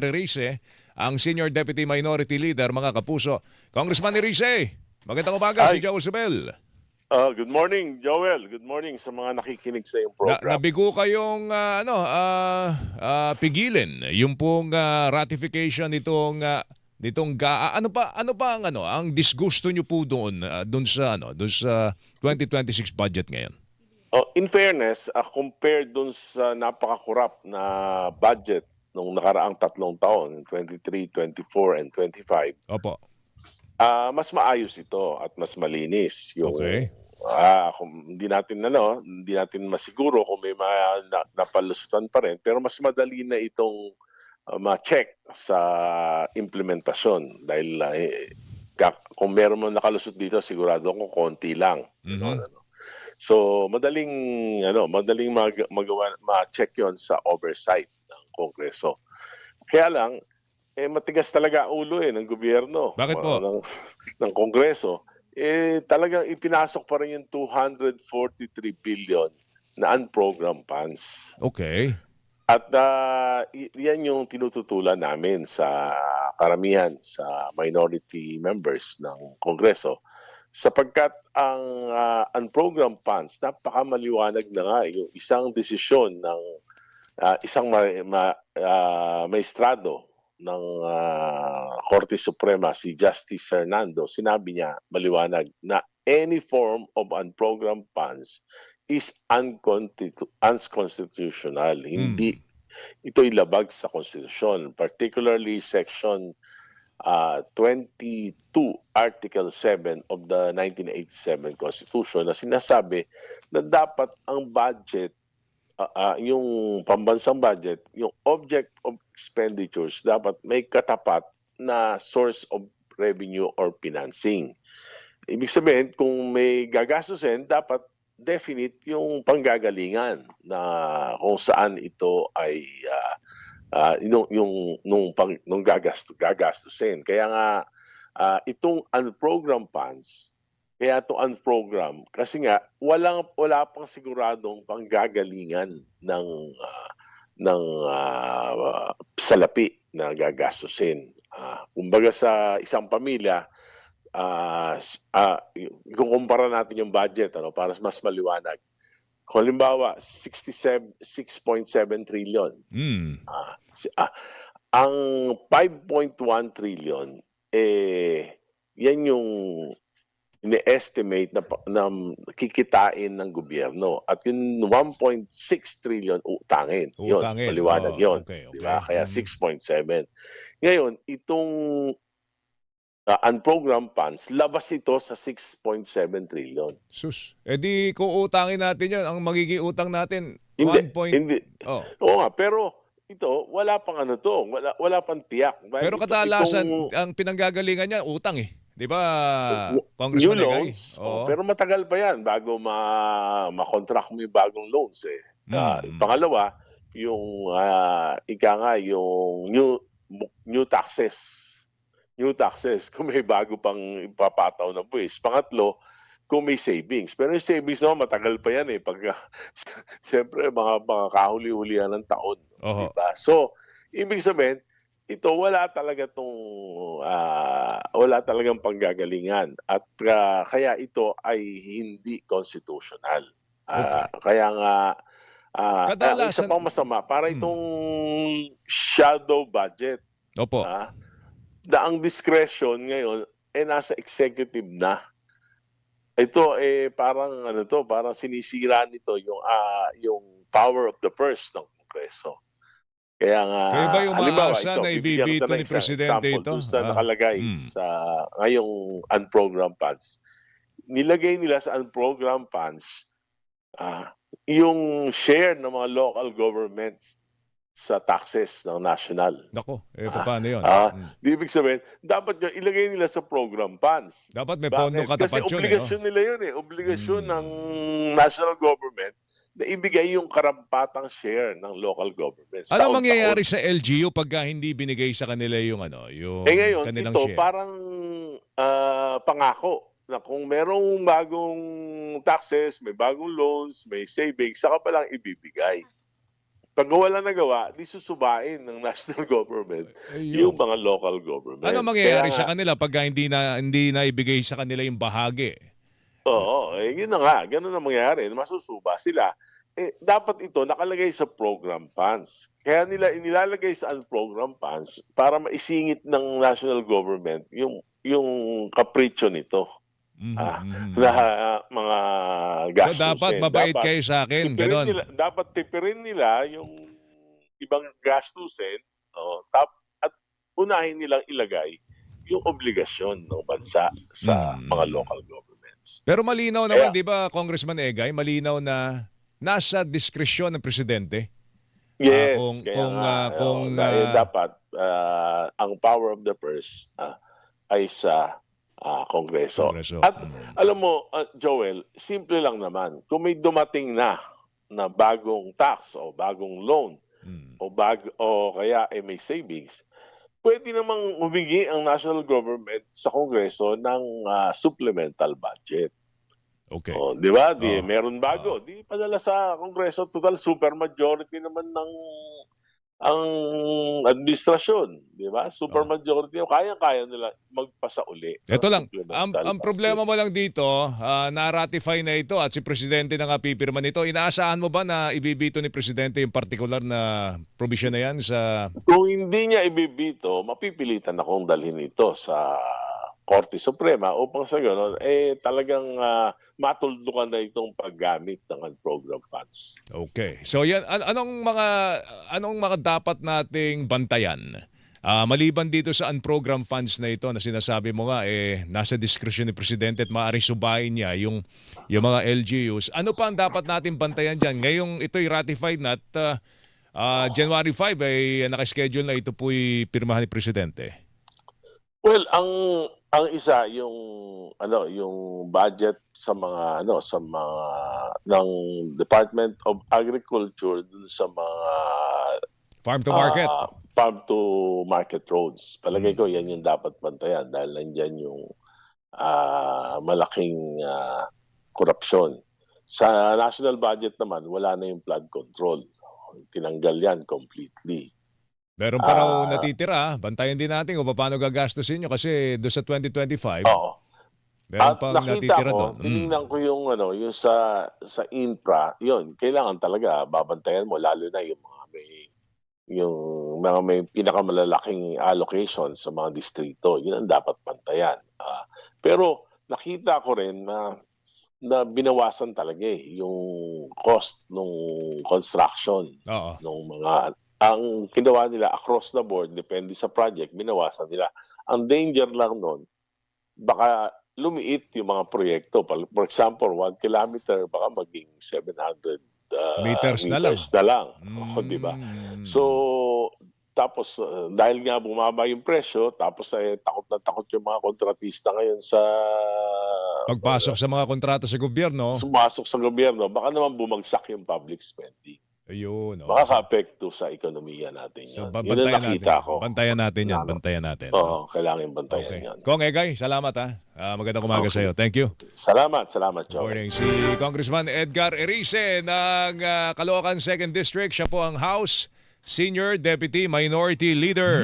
Rice, ang Senior Deputy Minority Leader, mga kapuso. Congressman Rice, magandang umaga si Hi. Joel Subel. Good morning, Joel. Good morning sa mga nakikinig sa iyong program. Nabigo kayong pigilin yung pong ratification nitong ano pa ang disgusto niyo po doon doon sa 2026 budget ngayon? In fairness, compared dun sa napaka-corrupt na budget nung nakaraang 3 taon, 23, 24, and 25, Opo. mas maayos ito at mas malinis yung Okay. kung hindi natin masiguro kung may mga napalusutan pa rin, pero mas madali na itong ma-check sa implementasyon dahil kung meron mo nakalusot dito sigurado ko konti lang. Mhm. So madaling ma-check 'yon sa oversight ng Kongreso. Kaya lang matigas talaga ang ulo ng gobyerno, Bakit po? ng Kongreso. Talagang ipinasok pa rin yung 243 billion na unprogrammed funds. Okay. At yan yung tinututulan namin sa karamihan sa minority members ng Kongreso sapagkat ang unprogrammed funds napakamaliwanag na nga yung isang desisyon ng isang maestrado ng Korte Suprema, si Justice Hernando. Sinabi niya maliwanag na any form of unprogrammed funds is unconstitutional. Hindi ito'y labag sa konstitusyon, particularly section 22, Article 7 of the 1987 Constitution na sinasabi na dapat ang budget, yung pambansang budget, yung object of expenditures dapat may katapat na source of revenue or financing. Ibig sabihin, kung may gagastusin, dapat definite yung panggagalingan na kung saan ito ay nung gagastusin. Kaya nga itong unprogrammed funds, kaya ito unprogram kasi nga wala pang siguradong panggagalingan ng salapi na gagastusin. Kumbaga sa isang pamilya, ikukumpara natin yung budget para mas maliwanag. Kung halimbawa, 6.7 trillion. Ang 5.1 trillion, yan yung ine-estimate na kikitain ng gobyerno. At yung 1.6 trillion, utangin. Yun, maliwanag yun. Okay. Diba? Kaya 6.7. Ngayon, itong unprogrammed funds, labas ito sa 6.7 trillion. Sus, edi kung utangin natin yan, ang magiging utang natin, Hindi. Oo nga, pero ito, wala pang wala pang tiyak. Pero kadalasan, ang pinanggagalingan niya, utang eh. Di ba, New Congressman Egay? loans, Oo. pero matagal pa yan bago ma-contract mo yung bagong loans eh. Pangalawa, yung yung new taxes. New taxes kung may bago pang ipapataw na buwis. Pangatlo, kung may savings. Pero yung savings naman matagal pa yan eh. Siyempre, mga kahuli-hulihan ng taon. Diba? So, ibig sabihin, ito wala talagang panggagalingan at kaya ito ay hindi constitutional. Kaya nga ang isa Kadalasan, pang masama, para itong shadow budget. opo. Na ang discretion ngayon nasa executive na. Ito parang sinisira nito yung power of the purse ng Kongreso. Kaya nga Kayo ba halimbawa umaasa na bibigyan i-veto kita ng ni isang Presidente example ito? dun sa nakalagay sa ngayong unprogrammed funds. Nilagay nila sa unprogrammed funds yung share ng mga local governments sa taxes ng national. Nako, paano yun? Di ibig sabihin, dapat nyo ilagay nila sa program funds. Dapat may pondong Kasi katapat yun. obligasyon nila yun eh. Obligasyon ng national government na ibigay yung karampatang share ng local governments. Ano mangyayari sa LGU pagka hindi binigay sa kanila yung yung ngayon, kanilang ito share? parang pangako na kung merong bagong taxes, may bagong loans, may savings, saka pa lang ibibigay. Pag wala nagawa, di susubain ng national government Ayun. yung mga local Ano governments. Kaya mangyayari nga, sa kanila pagka hindi na ibigay sa kanila yung bahagi? oo, yun na nga, gano'n ang mangyayari, masusuba sila. Dapat ito nakalagay sa program funds. Kaya nila inilalagay sa unprogram funds para maisingit ng national government yung kapritsyo nito, Mhm, ah, mhm, na mhm. mga So dapat gastusin. mabait kayo sa akin, gano'n? Dapat tipirin nila yung ibang gastusin, oo, at unahin nilang ilagay yung obligasyon ng bansa sa Mm, mga mm. local governments. Pero malinaw naman, Kaya 'di ba, Congressman Egay, malinaw na nasa diskresyon ng presidente. yes, kaya Kung nga, oo, dapat, ang power of the purse, ay sa, Kongreso. Kongreso. At alam mo, Joel, simple lang naman, kung may dumating na bagong tax o bagong loan Mm. o kaya, may savings, puwede namang humingi ang national government sa Kongreso ng, supplemental budget. Okay. Oh, 'di ba? Di Oo. meron Oo. bago, di padala sa Kongreso, total super majority naman ng ang administrasyon, 'di ba? Super Oo. majority, kayang-kaya nila magpasa uli ng Ito lang, supplemental ang budget. problema mo lang dito, na-ratify na ito at si Presidente na nga pipirma nito. Inaasahan mo ba na ibibito ni Presidente yung partikular na provision na yan sa... Kung hindi niya ibibito, mapipilitan akong dalhin ito sa Korte Suprema upang sa gano'n, talagang, matuldukan na itong paggamit ng unprogrammed funds. Okay. So yan, anong mga dapat nating bantayan? Maliban dito sa unprogrammed funds na ito na sinasabi mo nga, nasa diskresyon ni Presidente at maaaring subayin niya yung mga LGUs. Ano pa ang dapat nating bantayan dyan? Ngayong ito'y ratified na at January 5 ay nakaschedule na ito po'y pirmahan ni Presidente. Well, ang isa yung yung budget sa mga ng Department of Agriculture dun sa mga Farm to market. farm to market roads. Palagay ko Mm. yan yung dapat bantayan dahil nandiyan yung malaking korupsyon. Sa national budget naman, wala na yung flood control. Tinanggal yan completely. Meron pa raw Ah, natitira. Bantayan din natin kung paano gagastusin nyo kasi doon sa 2025, oo. meron At pang nakita natitira ko, doon. tiningnan ko yung sa infra, yun, kailangan talaga babantayan mo lalo na yung mga may pinakamalalaking allocation sa mga distrito, yun ang dapat bantayan. Pero nakita ko rin na binawasan talaga, yung cost nung construction Oo. nung ang ginawa nila across the board, depende sa project, binawasan nila. Ang danger lang nun, baka lumiit yung mga proyekto. For example, 1 kilometer baka maging 700 Meters na lang. meters na lang, oh, 'di ba? So, Mm. tapos, dahil nga bumaba yung presyo, tapos, takot na takot yung mga kontratista ngayon sa Pagpasok sa mga kontrata sa gobyerno, sumasok sa gobyerno, baka naman bumagsak yung public spending. ayun, oo. Makakaapekto sa ekonomiya natin So 'yon. 'Yun ang nakita ko bantayan natin yan, na bantayan natin. Oo. oo, kailangang bantayan Okay. 'yon. Kong Egay, salamat ha. Magandang umaga sa Okay. iyo. Thank you. Salamat, Good Joel. morning. Si Congressman Edgar Erice ng Caloocan 2nd District. Siya po ang House Senior Deputy Minority Leader.